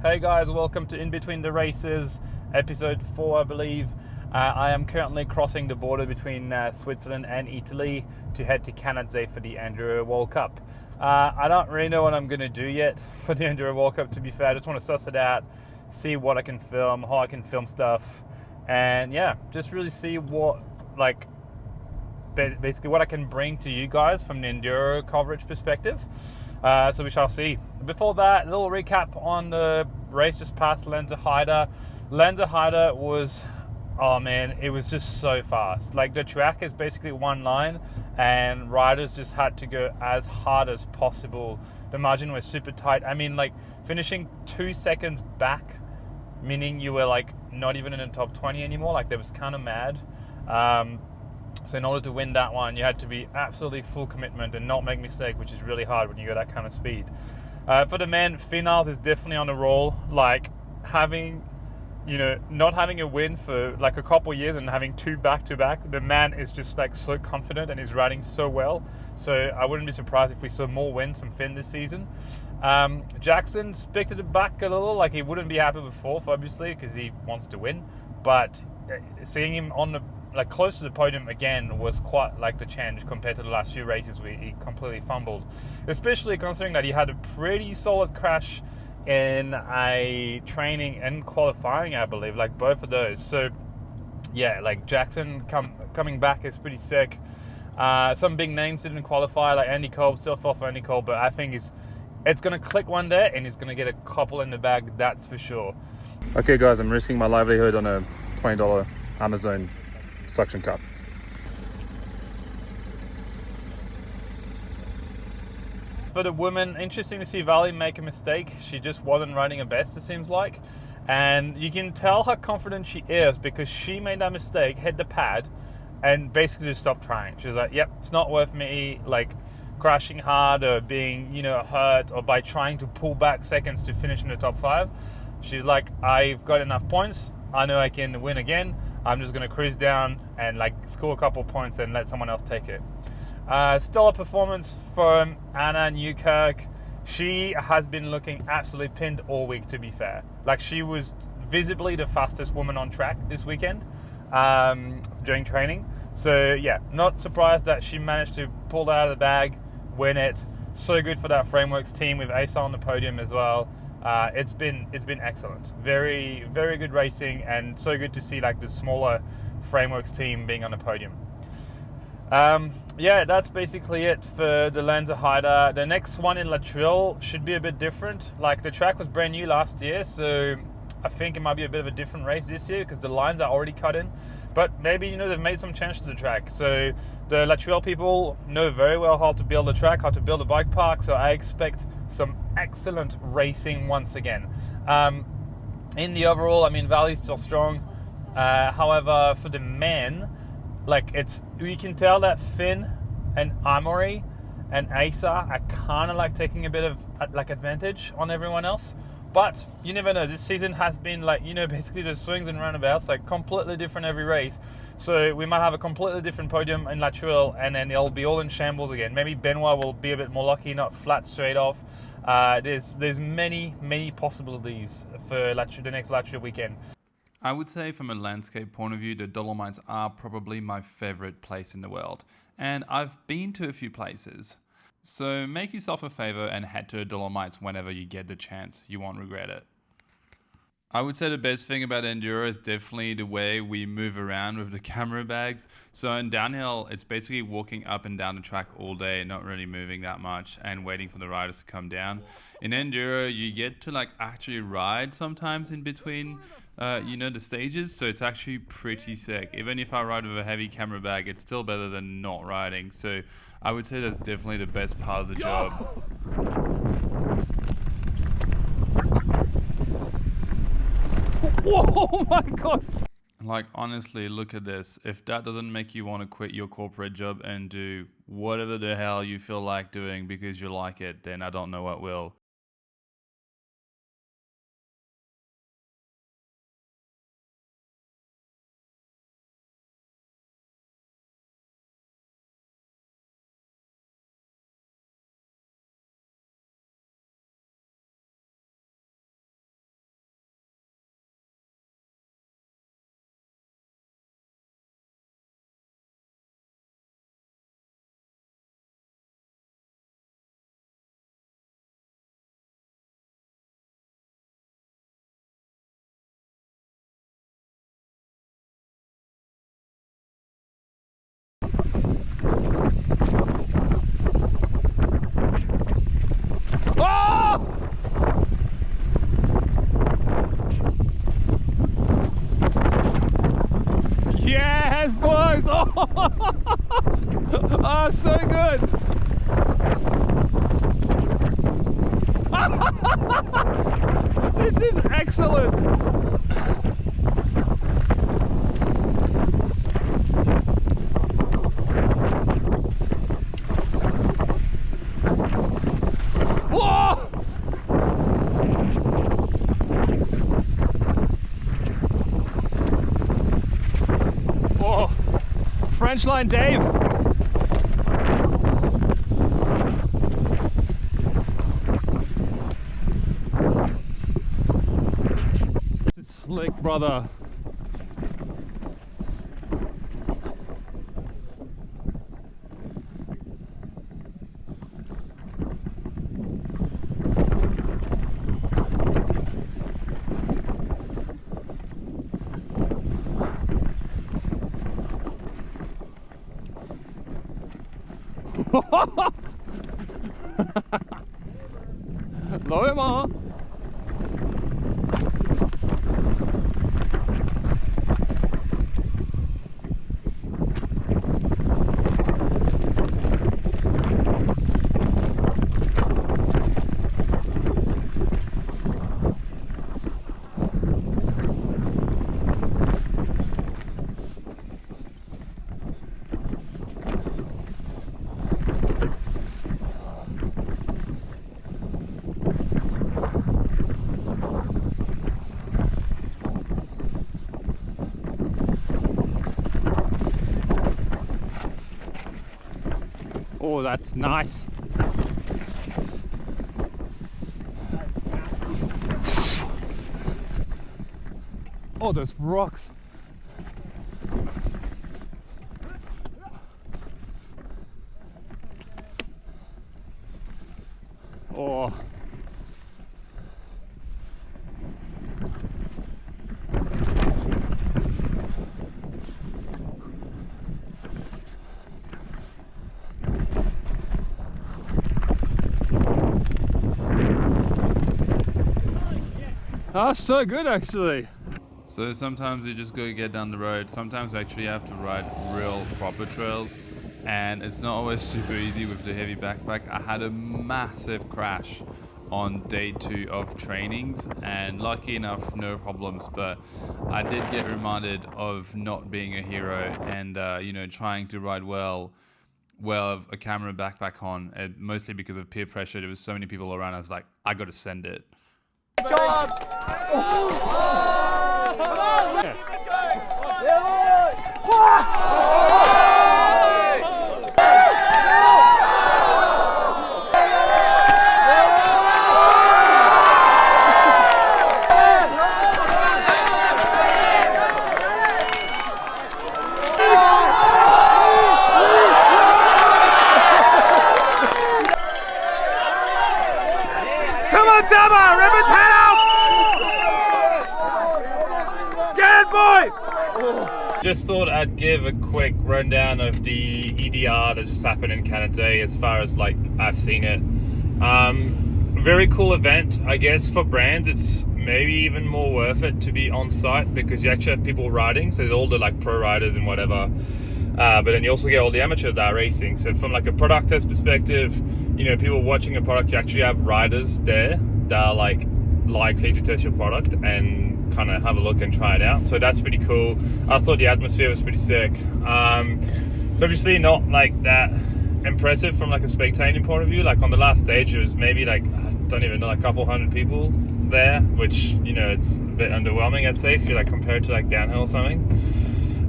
Hey guys, welcome to In Between the Races, episode 4 I believe. I am currently crossing the border between Switzerland and Italy to head to Canada for the Enduro World Cup. I don't really know what I'm going to do yet for the Enduro World Cup, to be fair. I just want to suss it out, see what I can film, how I can film stuff, and yeah, just really see what, like, basically what I can bring to you guys from the Enduro coverage perspective. So we shall see. Before that, a little recap on the race just past Lenzerheide. Lenzerheide was, oh man, it was just so fast. Like, the track is basically one line and riders just had to go as hard as possible. The margin was super tight. I mean, like, finishing 2 seconds back, meaning you were like not even in the top 20 anymore. Like, that was kind of mad. So in order to win that one, you had to be absolutely full commitment and not make mistake, which is really hard when you got that kind of speed. For the men, Finals is definitely on the roll. Like, not having a win for like a couple years and having two back to back, the man is just like so confident and is riding so well. So I wouldn't be surprised if we saw more wins from Finn this season. Jackson picked it back a little. Like, he wouldn't be happy with fourth, obviously, because he wants to win. But seeing him on the close to the podium again was quite like the change compared to the last few races where he completely fumbled, especially considering that he had a pretty solid crash in a training and qualifying, I believe, like both of those. So yeah, like Jackson coming back is pretty sick. Some big names didn't qualify, like Andy Cole, still fought for Andy Cole, but I think it's going to click one day and he's going to get a couple in the bag, that's for sure. Okay guys, I'm risking my livelihood on a $20 Amazon suction cup. For the women, interesting to see Thuile make a mistake. She just wasn't riding her best, it seems like. And you can tell how confident she is because she made that mistake, hit the pad, and basically just stopped trying. She was like, yep, it's not worth me like crashing hard or being, hurt, or by trying to pull back seconds to finish in the top 5. She's like, I've got enough points. I know I can win again. I'm just going to cruise down and like score a couple points and let someone else take it. Stellar performance from Anna Newkirk. She has been looking absolutely pinned all week, to be fair. Like, she was visibly the fastest woman on track this weekend during training. So yeah, not surprised that she managed to pull that out of the bag, win it. So good for that Frameworks team with Asa on the podium as well. It's been excellent. Very, very good racing, and so good to see like the smaller Frameworks team being on the podium. Yeah, that's basically it for the Lenzerheide. The next one in La Thuile should be a bit different. Like, the track was brand new last year, so I think it might be a bit of a different race this year because the lines are already cut in. But maybe, they've made some changes to the track. So the La Thuile people know very well how to build a track, how to build a bike park. So I expect some excellent racing once again. In the overall, I mean, Valley's still strong. However, for the men, like, you can tell that Finn and Amory and Asa are kind of like taking a bit of like advantage on everyone else. But you never know. This season has been like, basically the swings and roundabouts, like completely different every race. So we might have a completely different podium in La Thuile, and then it'll be all in shambles again. Maybe Benoit will be a bit more lucky, not flat straight off. There's many possibilities for the next La Thuile weekend. I would say from a landscape point of view, the Dolomites are probably my favorite place in the world. And I've been to a few places. So make yourself a favor and head to the Dolomites whenever you get the chance. You won't regret it. I would say the best thing about Enduro is definitely the way we move around with the camera bags. So in downhill, it's basically walking up and down the track all day, not really moving that much and waiting for the riders to come down. In Enduro, you get to like actually ride sometimes in between, the stages. So it's actually pretty sick. Even if I ride with a heavy camera bag, it's still better than not riding. So I would say that's definitely the best part of the job. Oh my god! Like, honestly, look at this. If that doesn't make you want to quit your corporate job and do whatever the hell you feel like doing because you like it, then I don't know what will. Oh, so good! This is excellent! Whoa! Oh, French line Dave! This is slick, brother. Vraiment. Oh, that's nice. Oh, those rocks. Oh. That's so good, actually. So sometimes you just go get down the road. Sometimes you actually have to ride real proper trails, and it's not always super easy with the heavy backpack. I had a massive crash on day 2 of trainings, and lucky enough, no problems, but I did get reminded of not being a hero and you know, trying to ride well with a camera backpack on, and mostly because of peer pressure. There was so many people around. I was like, I gotta send it. Come on, Dama! Rip its head out! Get it, boy! Just thought I'd give a quick rundown of the EDR that just happened in Canada as far as like I've seen it. Very cool event, I guess. For brands, it's maybe even more worth it to be on site because you actually have people riding. So there's all the like pro riders and whatever. But then you also get all the amateurs that are racing. So from like a product test perspective, you know, people watching a product, you actually have riders there that are like likely to test your product and kind of have a look and try it out. So that's pretty cool. I thought the atmosphere was pretty sick. It's obviously not like that impressive from like a spectating point of view. Like on the last stage, it was maybe like, I don't even know, like a couple hundred people there, which, you know, it's a bit underwhelming, I'd say, if you like compare it to like downhill or something.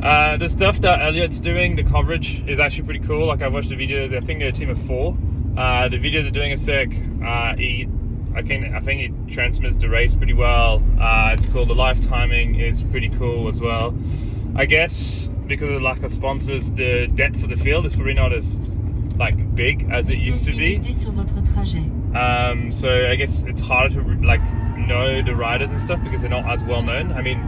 The stuff that Elliot's doing, the coverage is actually pretty cool. Like I watched the videos, I think they're a team of 4. The videos are doing a sick. I think he transmits the race pretty well. It's cool. The live timing is pretty cool as well. I guess because of the lack of sponsors, the depth of the field is probably not as like big as it used to be. So I guess it's harder to like know the riders and stuff because they're not as well known. I mean,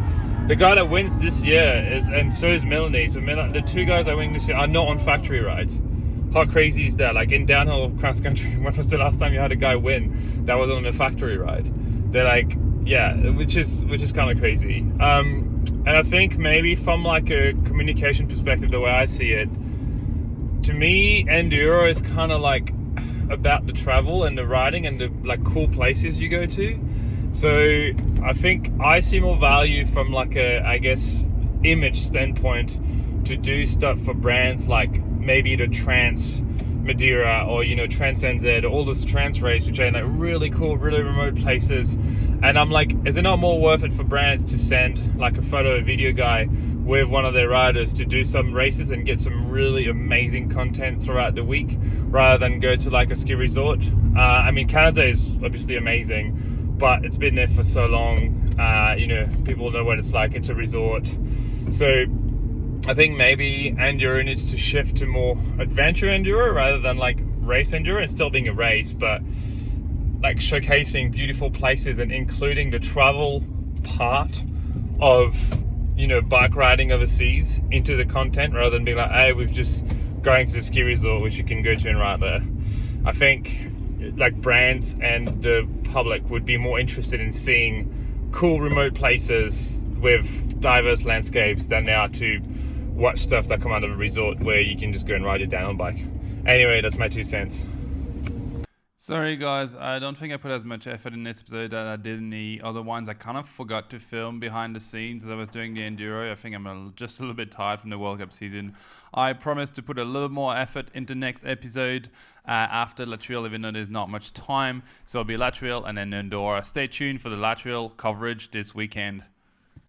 the guy that wins this year is, and so is Melanie. So the 2 guys that win this year are not on factory rides. How crazy is that? Like in downhill cross country, when was the last time you had a guy win that was on a factory ride? They're like, yeah, which is kind of crazy. And I think maybe from like a communication perspective, the way I see it, to me, Enduro is kind of like about the travel and the riding and the like cool places you go to. So I think I see more value from like a, I guess, image standpoint to do stuff for brands like maybe the Trans Madeira or, you know, Trans NZ, all this Trans race, which are in like really cool, really remote places. And I'm like, is it not more worth it for brands to send like a photo or video guy with one of their riders to do some races and get some really amazing content throughout the week rather than go to like a ski resort? I mean, Canada is obviously amazing, but it's been there for so long. You know, people know what it's like. It's a resort. So I think maybe Enduro needs to shift to more adventure Enduro rather than like race Enduro, and still being a race, but like showcasing beautiful places and including the travel part of, you know, bike riding overseas into the content rather than being like, hey, we've just going to the ski resort which you can go to and ride there. I think like brands and the public would be more interested in seeing cool remote places with diverse landscapes than they are to watch stuff that come out of a resort where you can just go and ride your downhill bike. Anyway, that's my 2 cents. Sorry guys, I don't think I put as much effort in this episode that I did in the other ones. I kind of forgot to film behind the scenes as I was doing the Enduro. I think I'm just a little bit tired from the World Cup season. I promise to put a little more effort into next episode after Latrell, even though there's not much time. So it'll be Latrell and then Enduro. Stay tuned for the Latrell coverage this weekend.